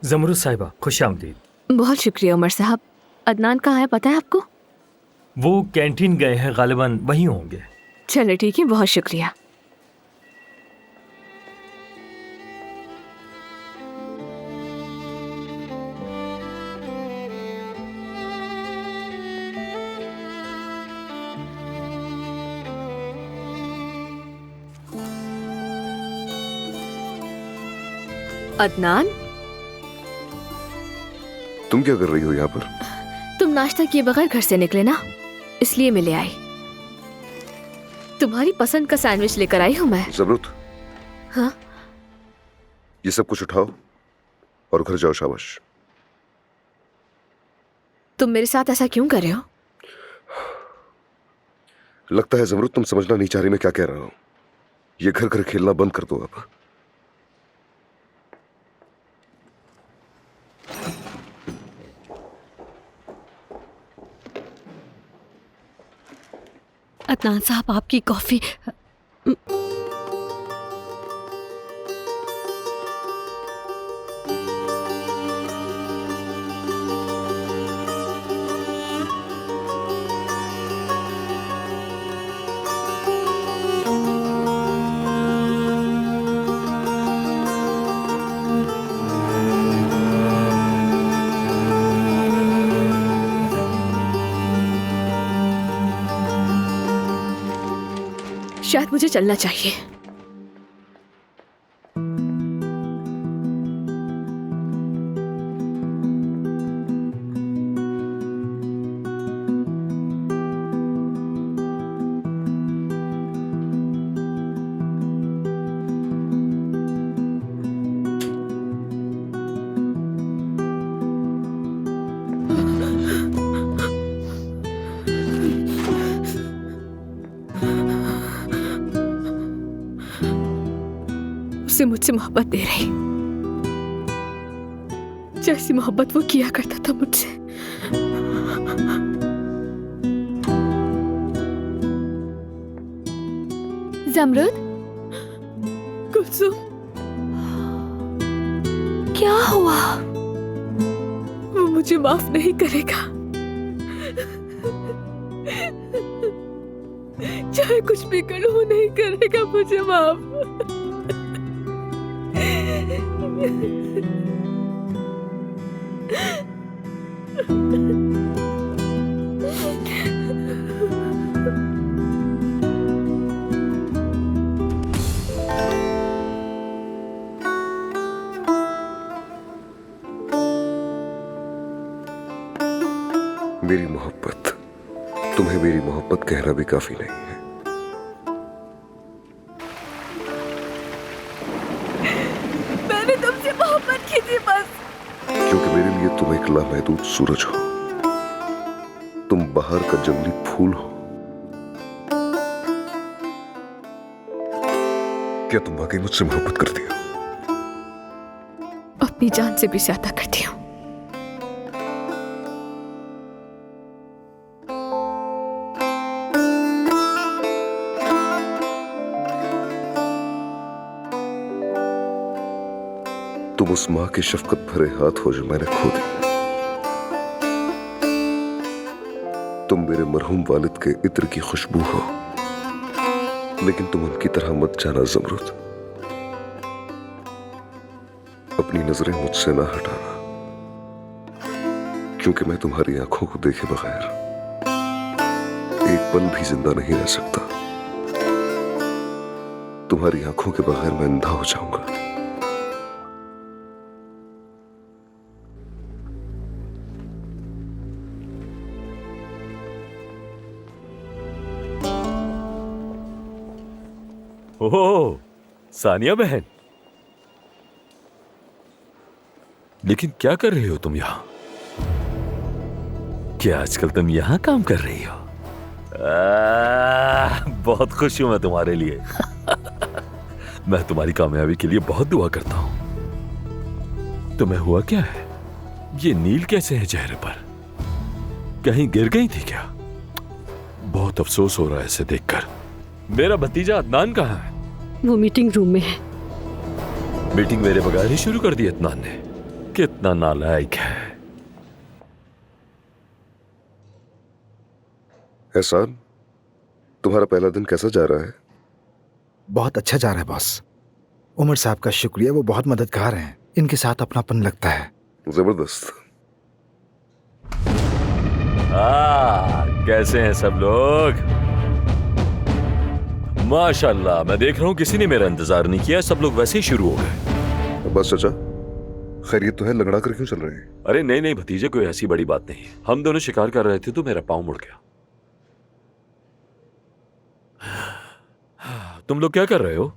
जमरुद साहिबा, खुश आमदीद। बहुत शुक्रिया उमर साहब। अदनान कहाँ है पता है आपको? वो कैंटीन गए हैं, गालिबन वहीं होंगे। चलो ठीक है, बहुत शुक्रिया। अदनान, तुम क्या कर रही हो यहाँ पर? तुम नाश्ता किए बगैर घर से निकले ना, इसलिए मैं ले आई। तुम्हारी पसंद का सैंडविच लेकर आई हूँ मैं। जमरुद, हाँ? ये सब कुछ उठाओ और घर जाओ। शाबाश। तुम मेरे साथ ऐसा क्यों कर रहे हो? लगता है जमरुद तुम समझना नहीं चाह रही मैं क्या कह रहा हूँ। ये घर घर खेलना बंद कर दो अब। अदनान साहब, आपकी कॉफी। शायद मुझे चलना चाहिए। उसे मुझसे मोहब्बत दे रही, जैसी मोहब्बत वो किया करता था मुझसे। जमरुद, कुलसुम, क्या हुआ? वो मुझे माफ नहीं करेगा, चाहे कुछ भी करूं वो नहीं करेगा मुझे माफ। मेरी मोहब्बत, तुम्हें मेरी मोहब्बत कहना भी काफी नहीं है। मैंने तुमसे मोहब्बत की थी बस, क्योंकि मेरे लिए तुम एक लामहदूद सूरज हो, तुम बाहर का जंगली फूल हो। क्या तुम वाकई मुझसे मोहब्बत करती हो? अपनी जान से भी ज्यादा करती हूँ। तुम उस मां के शफकत भरे हाथ हो जो मैंने खो दिए। तुम मेरे मरहूम वालिद के इत्र की खुशबू हो, लेकिन तुम उनकी तरह मत जाना जमरुद। अपनी नजरें मुझसे ना हटाना, क्योंकि मैं तुम्हारी आंखों को देखे बगैर एक पल भी जिंदा नहीं रह सकता। तुम्हारी आंखों के बगैर मैं अंधा हो जाऊंगा। ओह, सानिया बहन, लेकिन क्या कर रही हो तुम यहाँ? क्या आजकल तुम यहाँ काम कर रही हो? बहुत खुश हूं मैं तुम्हारे लिए। मैं तुम्हारी कामयाबी के लिए बहुत दुआ करता हूं। तुम्हें हुआ क्या है? ये नील कैसे है चेहरे पर? कहीं गिर गई थी क्या? बहुत अफसोस हो रहा है इसे देखकर। मेरा भतीजा अदनान कहाँ है? वो मीटिंग रूम में है। मीटिंग मेरे बगैर ही शुरू कर दी अदनान ने। कितना नालायक है। एहसान, तुम्हारा पहला दिन कैसा जा रहा है? बहुत अच्छा जा रहा है बॉस। उमर साहब का शुक्रिया, वो बहुत मददगार हैं। इनके साथ अपनापन लगता है। जबरदस्त। कैसे हैं सब लोग? माशाल्लाह, मैं देख रहा हूँ किसी ने मेरा इंतजार नहीं किया, सब लोग वैसे ही शुरू हो गए। बस चाचा, खैरियत तो है? लगड़ा कर क्यों चल रहे हैं? अरे नहीं नहीं भतीजे, कोई ऐसी बड़ी बात नहीं है। हम दोनों शिकार कर रहे थे तो मेरा पाँव मुड़ गया। तुम लोग क्या कर रहे हो?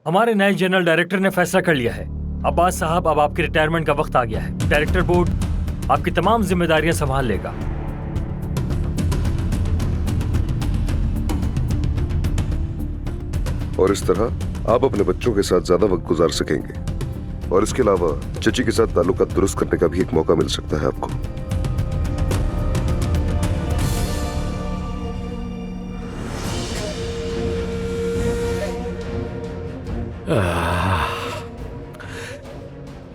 हमारे नए जनरल डायरेक्टर ने फैसला कर लिया है। अब्बास साहब, अब आपके रिटायरमेंट का वक्त आ गया है। डायरेक्टर बोर्ड आपकी तमाम जिम्मेदारियां संभाल लेगा। और इस तरह आप अपने बच्चों के साथ ज्यादा वक्त गुजार सकेंगे, और इसके अलावा चची के साथ ताल्लुकात दुरुस्त करने का भी एक मौका मिल सकता है आपको।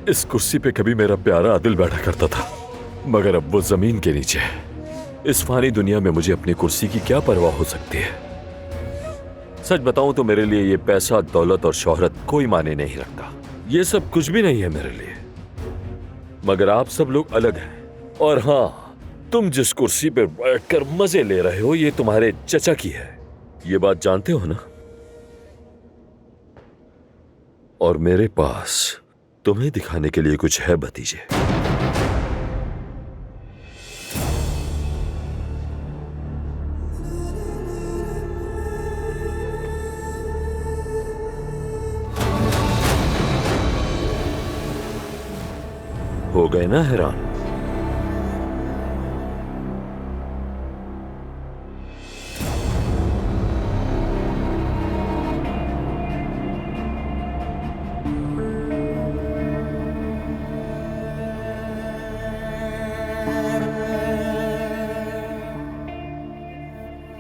इस कुर्सी पे कभी मेरा प्यारा आदिल बैठा करता था, मगर अब वो जमीन के नीचे है। इस फानी दुनिया में मुझे अपनी कुर्सी की क्या परवाह हो सकती है? सच बताऊं तो मेरे लिए ये पैसा, दौलत और शोहरत कोई माने नहीं रखता। ये सब कुछ भी नहीं है मेरे लिए। मगर आप सब लोग अलग हैं। और हाँ, तुम जिस कुर्सी पे बैठकर मजे ले रहे हो, ये तुम्हारे चचा की है। ये बात जानते हो ना? और मेरे पास तुम्हें दिखाने के लिए कुछ है भतीजे। हो गए ना हैरान?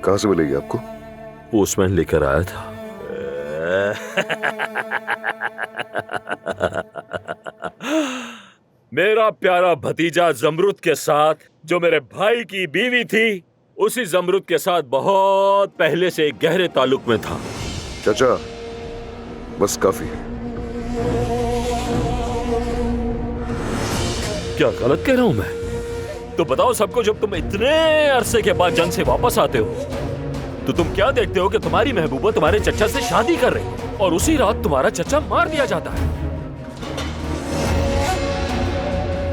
कहां से मिलेगी आपको? पोस्टमैन लेकर आया था। मेरा प्यारा भतीजा जमरुद के साथ, जो मेरे भाई की बीवी थी, उसी जमरुद के साथ बहुत पहले से एक गहरे ताल्लुक में था। चाचा, बस काफी है। क्या गलत कह रहा हूं मैं? तो बताओ सबको, जब तुम इतने अरसे के बाद जंग से वापस आते हो तो तुम क्या देखते हो कि तुम्हारी महबूबा तुम्हारे चचा से शादी कर रही है और उसी रात तुम्हारा चचा मार दिया जाता है।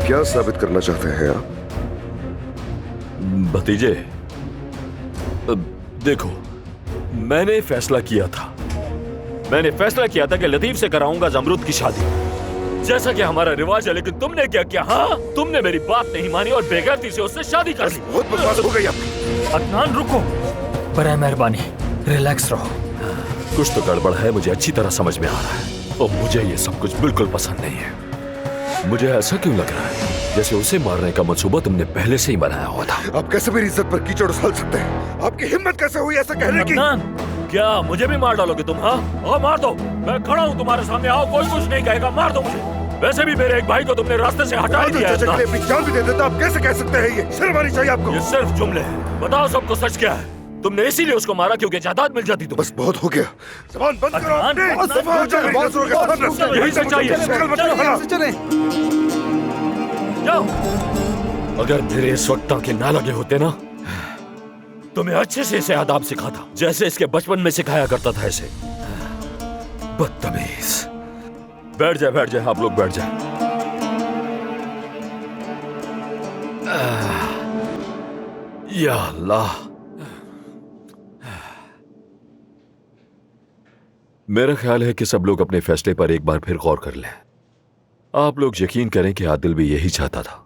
क्या साबित करना चाहते हैं आप? भतीजे, देखो, मैंने फैसला किया था कि लतीफ से कराऊंगा जमरुद की शादी, जैसा कि हमारा रिवाज है। लेकिन तुमने क्या किया? हाँ, तुमने मेरी बात नहीं मानी और बेगैरती से उससे शादी कर ली। बहुत बकवास हो गई आपकी। अदनान, रुको, बराए मेहरबानी रिलैक्स रहो। कुछ तो गड़बड़ है, मुझे अच्छी तरह समझ में आ रहा है, और मुझे ये सब कुछ बिल्कुल पसंद नहीं है। मुझे ऐसा क्यों लग रहा है जैसे उसे मारने का मंसूबा तुमने पहले से ही बनाया हुआ था। आप कैसे मेरी इज्जत पर कीचड़ उछाल सकते हैं? आपकी हिम्मत कैसे हुई ऐसा कहने की? अदनान, क्या मुझे भी मार डालोगे तुम? हाँ, और मार दो, मैं खड़ा हूँ तुम्हारे सामने, आओ, कोई कुछ नहीं कहेगा, मार दो मुझे। वैसे भी मेरे एक भाई को तुमने रास्ते से हटा दिया है। चाचा के लिए अपनी जान भी दे देता, आप कैसे कह सकते हैं? ये शर्म आनी चाहिए आपको। ये सिर्फ जुमले हैं। बताओ सबको सच क्या है? तुमने इसीलिए उसको मारा क्योंकि जायदाद मिल जाती तुम्हें। बस बहुत हो गया, जुबान बंद करो अदनान, अपनी। बहुत दफा हो जाओ, बहुत हो गया। यही सच चाहिए। जाओ। अगर मेरे इस वक्त के ना लगे होते ना, तो मैं अच्छे से इसे आदाब सिखाता, जैसे इसके बचपन में सिखाया करता था इसे। बदतमीज। बैठ जाए आप लोग, बैठ जाए। या अल्लाह, मेरा ख्याल है कि सब लोग अपने फैसले पर एक बार फिर गौर कर लें। आप लोग यकीन करें कि आदिल भी यही चाहता था।